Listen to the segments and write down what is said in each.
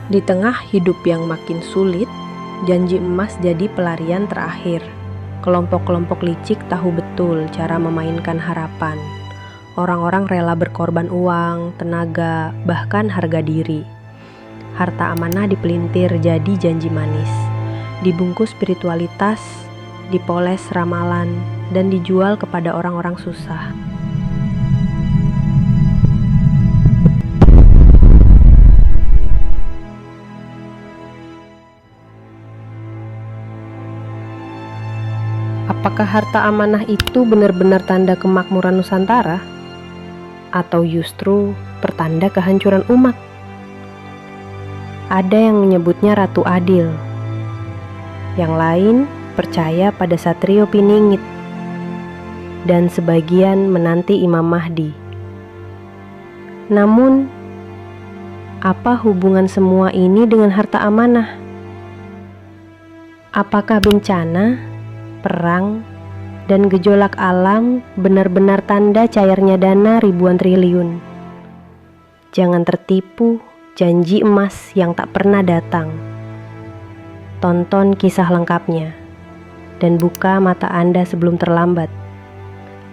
Di tengah hidup yang makin sulit, janji emas jadi pelarian terakhir. Kelompok-kelompok licik tahu betul cara memainkan harapan. Orang-orang rela berkorban uang, tenaga, bahkan harga diri. Harta amanah dipelintir jadi janji manis. Dibungkus spiritualitas, dipoles ramalan, dan dijual kepada orang-orang susah. Apakah harta amanah itu benar-benar tanda kemakmuran Nusantara? Atau justru pertanda kehancuran umat? Ada yang menyebutnya Ratu Adil. Yang lain percaya pada Satrio Piningit. Dan sebagian menanti Imam Mahdi. Namun, apa hubungan semua ini dengan harta amanah? Apakah bencana, perang, dan gejolak alam benar-benar tanda cairnya dana ribuan triliun? Jangan tertipu janji emas yang tak pernah datang. Tonton kisah lengkapnya dan buka mata Anda sebelum terlambat.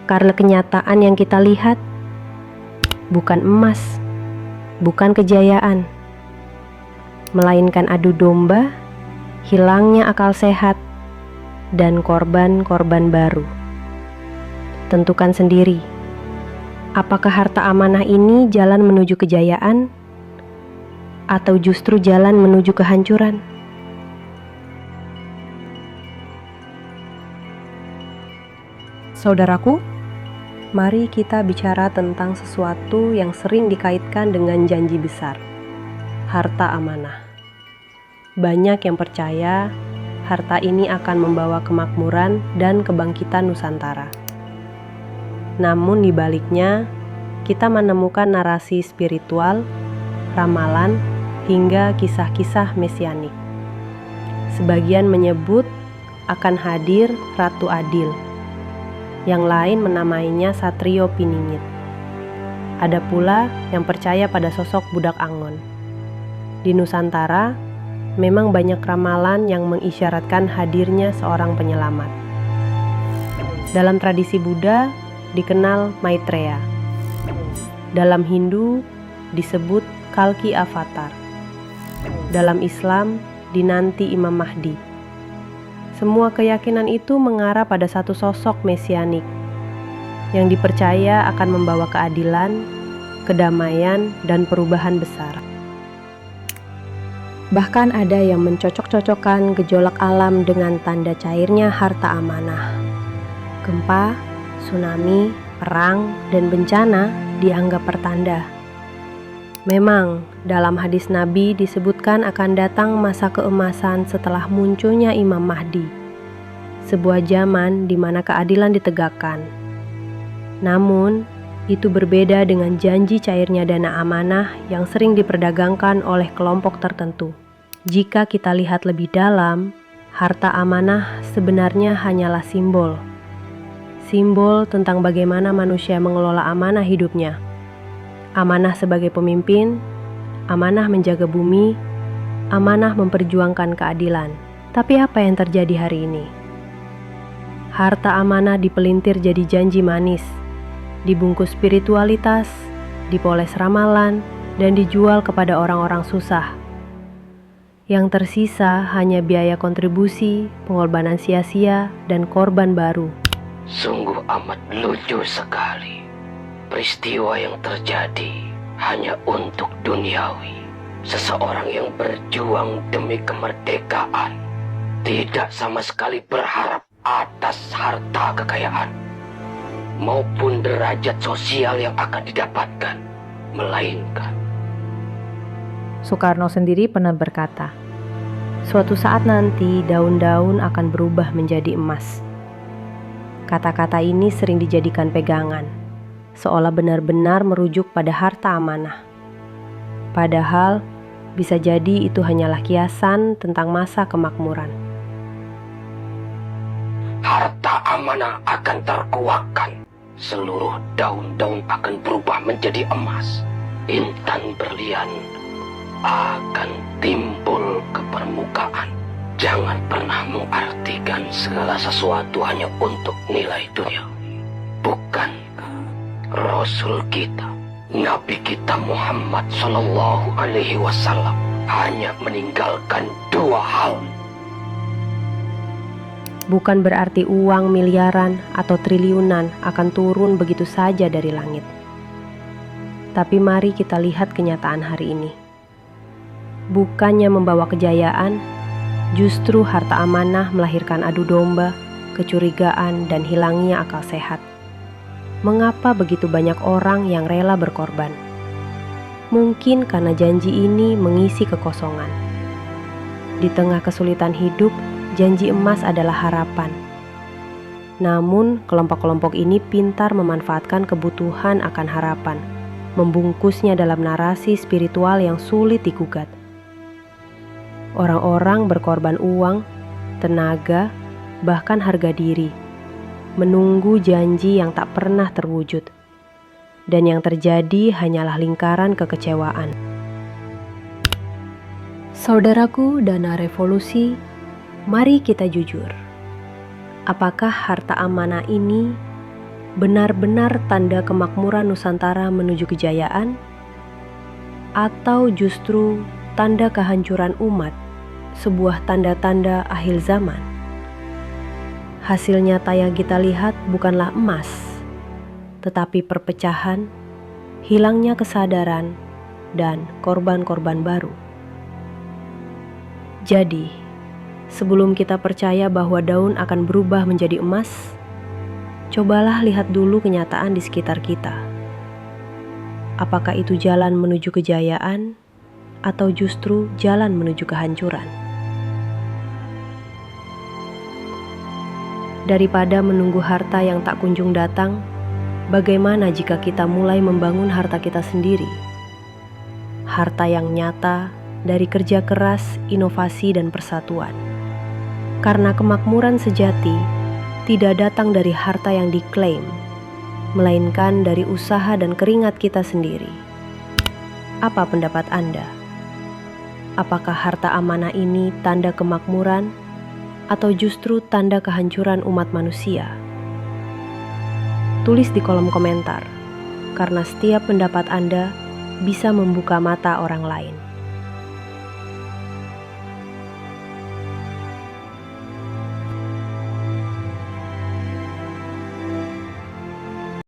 Karena kenyataan yang kita lihat bukan emas, bukan kejayaan, melainkan adu domba, hilangnya akal sehat, dan korban-korban baru. Tentukan sendiri, apakah harta amanah ini jalan menuju kejayaan atau justru jalan menuju kehancuran? Saudaraku, mari kita bicara tentang sesuatu yang sering dikaitkan dengan janji besar, harta amanah. Banyak yang percaya harta ini akan membawa kemakmuran dan kebangkitan Nusantara. Namun di baliknya, kita menemukan narasi spiritual, ramalan, hingga kisah-kisah mesianik. Sebagian menyebut akan hadir Ratu Adil. Yang lain menamainya Satrio Piningit. Ada pula yang percaya pada sosok Budak Angon. Di Nusantara, memang banyak ramalan yang mengisyaratkan hadirnya seorang penyelamat. Dalam tradisi Buddha dikenal Maitreya. Dalam Hindu disebut Kalki Avatar. Dalam Islam dinanti Imam Mahdi. Semua keyakinan itu mengarah pada satu sosok mesianik yang dipercaya akan membawa keadilan, kedamaian, dan perubahan besar. Bahkan ada yang mencocok-cocokkan gejolak alam dengan tanda cairnya harta amanah. Gempa, tsunami, perang, dan bencana dianggap pertanda. Memang, dalam hadis Nabi disebutkan akan datang masa keemasan setelah munculnya Imam Mahdi, sebuah zaman di mana keadilan ditegakkan. Namun, itu berbeda dengan janji cairnya dana amanah yang sering diperdagangkan oleh kelompok tertentu. Jika kita lihat lebih dalam, harta amanah sebenarnya hanyalah simbol. Simbol tentang bagaimana manusia mengelola amanah hidupnya. Amanah sebagai pemimpin, amanah menjaga bumi, amanah memperjuangkan keadilan. Tapi apa yang terjadi hari ini? Harta amanah dipelintir jadi janji manis, dibungkus spiritualitas, dipoles ramalan, dan dijual kepada orang-orang susah. Yang tersisa hanya biaya kontribusi, pengorbanan sia-sia, dan korban baru. Sungguh amat lucu sekali. Peristiwa yang terjadi hanya untuk duniawi. Seseorang yang berjuang demi kemerdekaan tidak sama sekali berharap atas harta kekayaan maupun derajat sosial yang akan didapatkan, melainkan Soekarno sendiri pernah berkata, suatu saat nanti daun-daun akan berubah menjadi emas. Kata-kata ini sering dijadikan pegangan, seolah benar-benar merujuk pada harta amanah. Padahal, bisa jadi itu hanyalah kiasan tentang masa kemakmuran. harta amanah akan terkuakkan. Seluruh daun-daun akan berubah menjadi emas. Intan berlian akan timbul ke permukaan. Jangan pernah mengartikan segala sesuatu hanya untuk nilai dunia. Bukankah Rasul kita, Nabi kita Muhammad Sallallahu Alaihi Wasallam hanya meninggalkan dua hal? Bukan berarti uang miliaran atau triliunan akan turun begitu saja dari langit. Tapi mari kita lihat kenyataan hari ini. Bukannya membawa kejayaan, justru harta amanah melahirkan adu domba, kecurigaan, dan hilangnya akal sehat. Mengapa begitu banyak orang yang rela berkorban? Mungkin karena janji ini mengisi kekosongan. Di tengah kesulitan hidup, janji emas adalah harapan. Namun, kelompok-kelompok ini pintar memanfaatkan kebutuhan akan harapan, membungkusnya dalam narasi spiritual yang sulit digugat. Orang-orang berkorban uang, tenaga, bahkan harga diri, menunggu janji yang tak pernah terwujud. Dan yang terjadi hanyalah lingkaran kekecewaan. Saudaraku Dana Revolusi, mari kita jujur. Apakah harta amanah ini benar-benar tanda kemakmuran Nusantara menuju kejayaan? Atau justru tanda kehancuran umat, sebuah tanda-tanda akhir zaman? Hasil nyata yang kita lihat bukanlah emas, tetapi perpecahan, hilangnya kesadaran, dan korban-korban baru. Jadi, sebelum kita percaya bahwa daun akan berubah menjadi emas, cobalah lihat dulu kenyataan di sekitar kita. Apakah itu jalan menuju kejayaan, atau justru jalan menuju kehancuran? Daripada menunggu harta yang tak kunjung datang, bagaimana jika kita mulai membangun harta kita sendiri? Harta yang nyata dari kerja keras, inovasi, dan persatuan. Karena kemakmuran sejati tidak datang dari harta yang diklaim, melainkan dari usaha dan keringat kita sendiri. Apa pendapat Anda? Apakah harta amanah ini tanda kemakmuran atau justru tanda kehancuran umat manusia? Tulis di kolom komentar, karena setiap pendapat Anda bisa membuka mata orang lain.